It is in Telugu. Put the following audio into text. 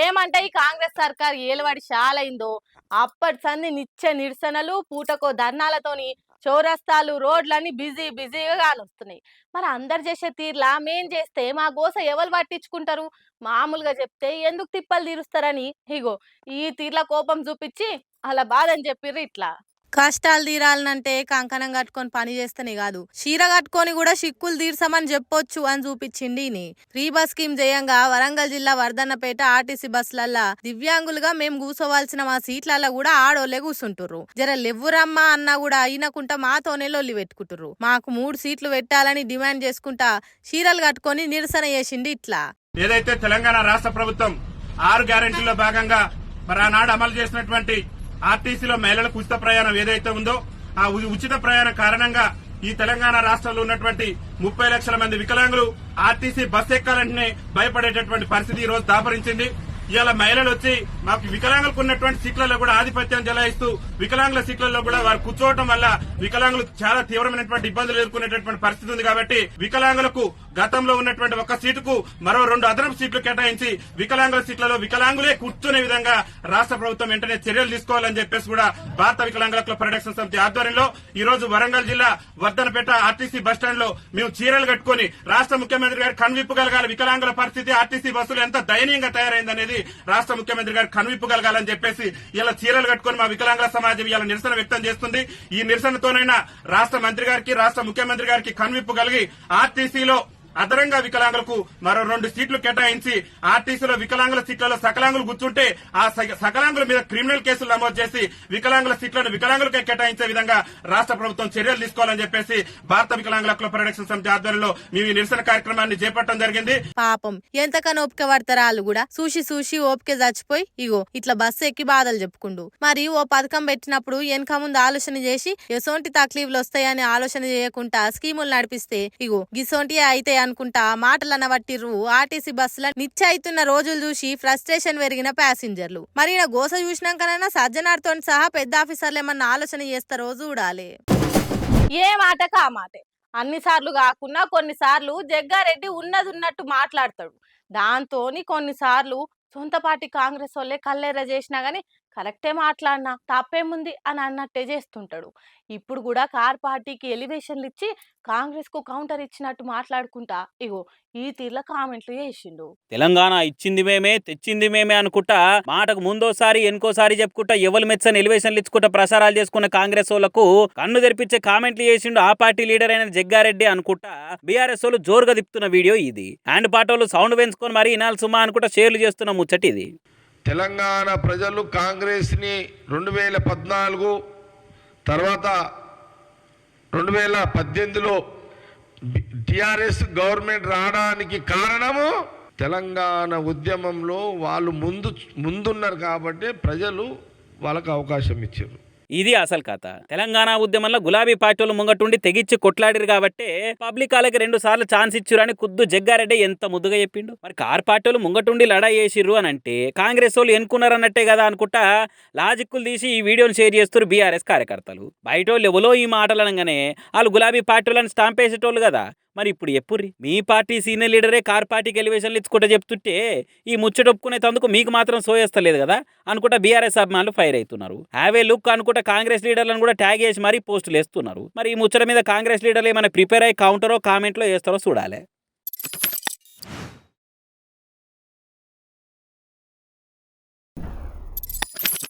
ఏమంటే ఈ కాంగ్రెస్ సర్కార్ ఏలుబడి షాలైందో అప్పటి సంది నిత్య నిరసనలు పూటకో ధర్నాలతోని చౌరస్తాలు రోడ్లన్నీ బిజీగా కానొస్తున్నాయి. మరి అందరు చేసే తీర్లా మేం చేస్తే మా గోస ఎవరు పట్టించుకుంటారు? మామూలుగా చెప్తే ఎందుకు తిప్పలు తీరుస్తారని ఇగో ఈ తీర్ల కోపం చూపించి అలా బాధని చెప్పిర్రు ఇట్లా. కష్టాలు తీరాలనంటే కంకణం కట్టుకొని పని చేస్తేనే కాదు, చీర కట్టుకొని కూడా చిక్కులు తీర్చమని చెప్పొచ్చు అని చూపించింది. ఫ్రీ బస్ స్కీమ్ చేయంగా వరంగల్ జిల్లా వర్ధన్నపేట ఆర్టీసీ బస్సులల్లా దివ్యాంగులుగా మేము కూసోవాల్సిన మా సీట్లల్లో కూడా ఆడోళ్లే కూర్చుంటుర్రు. జర లెవ్వురమ్మా అన్నా కూడా అయినకుంటా మాతోనే లొల్లి పెట్టుకుంటుర్రు. మాకు 3 సీట్లు పెట్టాలని డిమాండ్ చేసుకుంటా చీరలు కట్టుకొని నిరసన చేసింది ఇట్లా. ఏదైతే తెలంగాణ రాష్ట్ర ప్రభుత్వం 6 గ్యారెంటీలో భాగంగా మరి ఆనాడు అమలు చేసినటువంటి ఆర్టీసీలో మహిళలకు ఉచిత ప్రయాణం ఏదైతే ఉందో ఆ ఉచిత ప్రయాణం కారణంగా ఈ తెలంగాణ రాష్ట్రంలో ఉన్నటువంటి 30 లక్షల మంది వికలాంగులు ఆర్టీసీ బస్ ఎక్కాలంటేనే భయపడేటటువంటి పరిస్థితి ఈ రోజు దాపరించింది. ఇవాళ మహిళలు వచ్చి మాకు వికలాంగులకు ఉన్నటువంటి సీట్లలో కూడా ఆధిపత్యం చెలాయిస్తూ వికలాంగుల సీట్లలో కూడా వారు కూర్చోవడం వల్ల వికలాంగులు చాలా తీవ్రమైనటువంటి ఇబ్బందులు ఎదుర్కొనేటటువంటి పరిస్థితి ఉంది. కాబట్టి వికలాంగులకు గతంలో ఉన్నటువంటి ఒక సీటుకు మరో 2 అదనపు సీట్లు కేటాయించి వికలాంగుల సీట్లలో వికలాంగులే కూర్చునే విధంగా రాష్ట్ర ప్రభుత్వం వెంటనే చర్యలు తీసుకోవాలని చెప్పేసి కూడా భారత వికలాంగుల హక్కుల పరిరక్షణ సమితి ఆధ్వర్యంలో ఈ రోజు వరంగల్ జిల్లా వర్ధనపేట ఆర్టీసీ బస్టాండ్ లో మేము చీరలు కట్టుకుని రాష్ట్ర ముఖ్యమంత్రి గారు కనువిప్పగలగాలి, వికలాంగుల పరిస్థితి ఆర్టీసీ బస్సులు ఎంత దయనీయంగా తయారైందనేది రాష్ట్ర ముఖ్యమంత్రి గారు కనువిప్పగలగాలని చెప్పేసి ఇలా చీరలు కట్టుకుని మా వికలాంగుల సమాజం ఇలా నిరసన వ్యక్తం చేస్తుంది. ఈ నిరసనతోనైనా రాష్ట్ర మంత్రి గారికి రాష్ట్ర ముఖ్యమంత్రి గారికి కనువిప్పగలిగి ఆర్టీసీలో అదనంగా వికలాంగులకు మరో 2 సీట్లు కేటాయించి ఆర్టీసీలో వికలాంగుల సీట్లలో సకలాంగులు కూర్చుంటే ఆ సకలాంగుల మీద క్రిమినల్ కేసులు నమోదు చేసి వికలాంగుల సీట్లను వికలాంగులకే కేటాయించే విధంగా రాష్ట్ర ప్రభుత్వం చర్యలు తీసుకోవాలని చెప్పేసి భారత వికలాంగుల హక్కుల పరిరక్షణ సమితి ఆధ్వర్యంలో మేము ఈ నిరసన కార్యక్రమాన్ని చేపట్టడం జరిగింది. పాపం ఎంతకన్నా ఓపిక పడతారా వాళ్ళు కూడా చూసి ఓపిక చచ్చిపోయి ఇగో ఇట్లా బస్సు ఎక్కి బాధలు చెప్పుకుండు. మరి ఓ పథకం పెట్టినప్పుడు వెనక ముందు ఆలోచన చేసి ఎసోంటి తక్లీఫ్లు వస్తాయని ఆలోచన చేయకుండా స్కీములు నడిపిస్తే ఇగో గిసోంటి అయితే అనుకుంటా మాటలు అనబట్టిర్రు. ఆర్టీసీ బస్సుల నిత్యయితున్న రోజులు చూసి ఫ్రస్ట్రేషన్ పెరిగిన ప్యాసింజర్లు. మరి గోస చూసినాకనైనా సజ్జనార్తో సహా పెద్ద ఆఫీసర్లు ఏమన్నా ఆలోచన చేస్తారో చూడాలి. ఏ మాటకు ఆ మాటే అన్నిసార్లు కాకుండా కొన్నిసార్లు జగ్గారెడ్డి ఉన్నట్టు మాట్లాడతాడు. దాంతోని కొన్నిసార్లు సొంత పార్టీ కాంగ్రెస్ వాళ్ళే కల్లేర చేసినా గానీ కరెక్టే మాట్లాడినా తప్పేముంది అని అన్నట్టే చేస్తుంటాడు. ఇప్పుడు కూడా కార్ పార్టీకి ఎలివేషన్లు ఇచ్చి కాంగ్రెస్ కు కౌంటర్ ఇచ్చినట్టు మాట్లాడుకుంటా ఇగో ఈ తీర్ల కామెంట్లు చేసిండు. తెలంగాణ ఇచ్చింది మేమే తెచ్చింది మేమే అనుకుంటా మాటకు ముందోసారి ఎనుకోసారి చెప్పుకుంటా ఎవరు మెచ్చని ఎలివేషన్లు ఇచ్చుకుంటా ప్రసారాలు చేసుకున్న కాంగ్రెస్ వాళ్ళకు కన్ను తెరిపించే కామెంట్లు చేసిండు ఆ పార్టీ లీడర్ అయిన జగ్గారెడ్డి అనుకుంటా బీఆర్ఎస్ వాళ్ళు జోరుగా తిప్పుతున్న వీడియో ఇది. హ్యాండ్ పాటోళ్ళు సౌండ్ పెంచుకొని మరి ఇనాల్ సుమా అనుకుంటా షేర్లు చేస్తున్న ముచ్చటి ఇది. తెలంగాణ ప్రజలు కాంగ్రెస్ని 2014 తర్వాత 2018లో టిఆర్ఎస్ గవర్నమెంట్ రావడానికి కారణము తెలంగాణ ఉద్యమంలో వాళ్ళు ముందున్నారు కాబట్టి ప్రజలు వాళ్ళకు అవకాశం ఇచ్చారు. ఇది అసలు కథ. తెలంగాణ ఉద్యమంలో గులాబీ పార్టీలు ముంగటుండి తెగిచ్చి కొట్లాడిరు కాబట్టి పబ్లిక్ వాళ్ళకి 2 సార్లు ఛాన్స్ ఇచ్చిరని కుద్దు జగ్గారెడ్డి ఎంత ముద్దుగా చెప్పిండు. మరి కార్ పార్టీలు ముంగటుండి లడాయి చేసిర్రు అని అంటే కాంగ్రెస్ వాళ్ళు ఎన్నుకున్నారన్నట్టే కదా అనుకుంటా లాజిక్లు తీసి ఈ వీడియోని షేర్ చేస్తారు బీఆర్ఎస్ కార్యకర్తలు. బయట వాళ్ళు ఎవరో ఈ మాటలు అనగానే వాళ్ళు గులాబీ పార్టీలను స్టాంప్ వేసేటోళ్ళు కదా. మరి ఇప్పుడు ఎప్పుర్రి మీ పార్టీ సీనియర్ లీడరే కార్ పార్టీకి ఎలివేషన్లు ఇచ్చుకుంటూ చెప్తుంటే ఈ ముచ్చట ఒప్పుకునేందుకు మీకు మాత్రం సోయేస్తలేదు కదా అనుకుంటా బీఆర్ఎస్ అభిమానులు ఫైర్ అవుతున్నారు. హ్యావ్ ఏ లుక్ అనుకుంటా కాంగ్రెస్ లీడర్లను కూడా ట్యాగ్ చేసి మరీ పోస్టులు వేస్తున్నారు. మరి ఈ ముచ్చట మీద కాంగ్రెస్ లీడర్లు ఏమైనా ప్రిపేర్ అయ్యి కౌంటరో కామెంట్లో వేస్తారో చూడాలి.